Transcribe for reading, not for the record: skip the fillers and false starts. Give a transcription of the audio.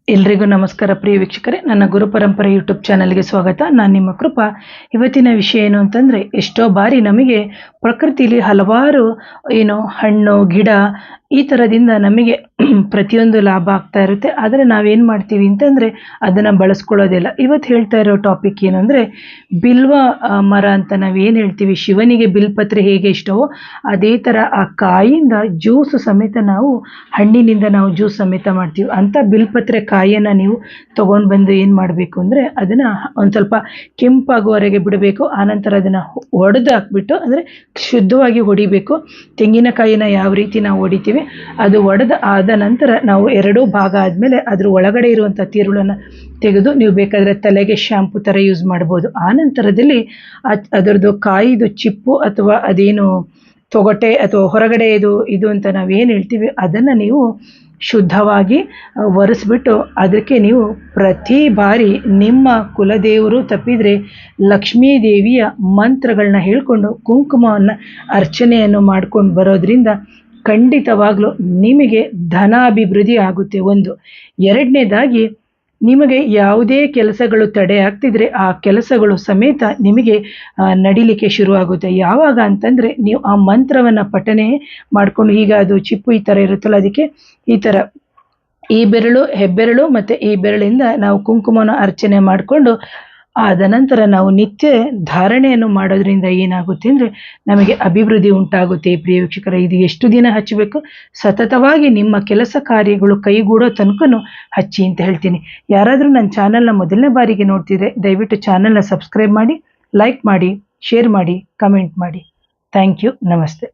ಎಲ್ರಿಗೂ ನಮಸ್ಕಾರ ಪ್ರಿಯ ವೀಕ್ಷಕರೇ, ನನ್ನ ಗುರು ಪರಂಪರೆ ಯೂಟ್ಯೂಬ್ ಚಾನಲ್ಗೆ ಸ್ವಾಗತ. ನಾನು ನಿಮ್ಮ ಕೃಪಾ. ಇವತ್ತಿನ ವಿಷಯ ಏನು ಅಂತಂದರೆ, ಎಷ್ಟೋ ಬಾರಿ ನಮಗೆ ಪ್ರಕೃತಿಲಿ ಹಲವಾರು ಹಣ್ಣು ಗಿಡ ಈ ಥರದಿಂದ ನಮಗೆ ಪ್ರತಿಯೊಂದು ಲಾಭ ಆಗ್ತಾ ಇರುತ್ತೆ. ಆದರೆ ನಾವೇನು ಮಾಡ್ತೀವಿ ಅಂತಂದರೆ ಅದನ್ನು ಬಳಸ್ಕೊಳ್ಳೋದಿಲ್ಲ. ಇವತ್ತು ಹೇಳ್ತಾ ಇರೋ ಟಾಪಿಕ್ ಏನಂದರೆ, ಬಿಲ್ವ ಮರ ಅಂತ ನಾವೇನು ಹೇಳ್ತೀವಿ, ಶಿವನಿಗೆ ಬಿಲ್ಪತ್ರೆ ಹೇಗೆ ಇಷ್ಟವೋ ಅದೇ ಥರ ಆ ಕಾಯಿಂದ ಜ್ಯೂಸ್ ಸಮೇತ ನಾವು ಹಣ್ಣಿನಿಂದ ನಾವು ಜ್ಯೂಸ್ ಸಮೇತ ಮಾಡ್ತೀವಿ. ಅಂಥ ಬಿಲ್ಪತ್ರೆ ಕಾಯನ್ನು ನೀವು ತೊಗೊಂಡು ಬಂದು ಏನು ಮಾಡಬೇಕು ಅಂದರೆ ಅದನ್ನು ಒಂದು ಸ್ವಲ್ಪ ಕೆಂಪಾಗುವವರೆಗೆ ಬಿಡಬೇಕು. ಆನಂತರ ಅದನ್ನು ಒಡೆದು ಹಾಕ್ಬಿಟ್ಟು, ಅಂದರೆ ಶುದ್ಧವಾಗಿ ಹೊಡಿಬೇಕು. ತೆಂಗಿನಕಾಯಿನ ಯಾವ ರೀತಿ ನಾವು ಹೊಡಿತೀವಿ ಅದು ಒಡೆದು ಆದ ನಂತರ ನಾವು ಎರಡೂ ಭಾಗ ಆದಮೇಲೆ ಅದ್ರ ಒಳಗಡೆ ಇರುವಂಥ ತಿರುಳನ್ನು ತೆಗೆದು ನೀವು ಬೇಕಾದರೆ ತಲೆಗೆ ಶ್ಯಾಂಪು ಥರ ಯೂಸ್ ಮಾಡ್ಬೋದು. ಆ ನಂತರದಲ್ಲಿ ಅದರದ್ದು ಕಾಯಿದು ಚಿಪ್ಪು ಅಥವಾ ಅದೇನು ತೊಗಟೆ ಅಥವಾ ಹೊರಗಡೆ ಇದು ಅಂತ ನಾವೇನು ಹೇಳ್ತೀವಿ ಅದನ್ನು ನೀವು ಶುದ್ಧವಾಗಿ ಒರೆಸ್ಬಿಟ್ಟು ಅದಕ್ಕೆ ನೀವು ಪ್ರತಿ ಬಾರಿ ನಿಮ್ಮ ಕುಲದೇವರು ತಪ್ಪಿದರೆ ಲಕ್ಷ್ಮೀ ದೇವಿಯ ಮಂತ್ರಗಳನ್ನ ಹೇಳ್ಕೊಂಡು ಕುಂಕುಮವನ್ನು ಅರ್ಚನೆಯನ್ನು ಮಾಡ್ಕೊಂಡು ಬರೋದ್ರಿಂದ ಖಂಡಿತವಾಗ್ಲೂ ನಿಮಗೆ ಧನಾಭಿವೃದ್ಧಿ ಆಗುತ್ತೆ. ಒಂದು. ಎರಡನೇದಾಗಿ, ನಿಮಗೆ ಯಾವುದೇ ಕೆಲಸಗಳು ತಡೆ ಆಗ್ತಿದ್ರೆ ಆ ಕೆಲಸಗಳು ಸಮೇತ ನಿಮಗೆ ನಡಿಲಿಕ್ಕೆ ಶುರುವಾಗುತ್ತೆ. ಯಾವಾಗ ಅಂತಂದರೆ ನೀವು ಆ ಮಂತ್ರವನ್ನು ಪಠನೆ ಮಾಡಿಕೊಂಡು, ಈಗ ಅದು ಚಿಪ್ಪು ಈ ಥರ ಇರುತ್ತಲ್ಲ, ಅದಕ್ಕೆ ಈ ಥರ ಈ ಬೆರಳು, ಹೆಬ್ಬೆರಳು ಮತ್ತು ಈ ಬೆರಳಿಂದ ನಾವು ಕುಂಕುಮನ ಅರ್ಚನೆ ಮಾಡಿಕೊಂಡು ಆದ ನಂತರ ನಾವು ನಿತ್ಯ ಧಾರಣೆಯನ್ನು ಮಾಡೋದ್ರಿಂದ ಏನಾಗುತ್ತೆ ಅಂದರೆ ನಮಗೆ ಅಭಿವೃದ್ಧಿ ಉಂಟಾಗುತ್ತೆ. ಪ್ರಿಯ ವೀಕ್ಷಕರ, ಇದು ಎಷ್ಟು ದಿನ ಹಚ್ಚಬೇಕು? ಸತತವಾಗಿ ನಿಮ್ಮ ಕೆಲಸ ಕಾರ್ಯಗಳು ಕೈಗೂಡೋ ತನಕನೂ ಹಚ್ಚಿ ಅಂತ ಹೇಳ್ತೀನಿ. ಯಾರಾದರೂ ನನ್ನ ಚಾನಲ್ನ ಮೊದಲನೇ ಬಾರಿಗೆ ನೋಡ್ತಿದ್ರೆ ದಯವಿಟ್ಟು ಚಾನಲ್ನ ಸಬ್ಸ್ಕ್ರೈಬ್ ಮಾಡಿ, ಲೈಕ್ ಮಾಡಿ, ಶೇರ್ ಮಾಡಿ, ಕಮೆಂಟ್ ಮಾಡಿ. Thank you. ನಮಸ್ತೆ.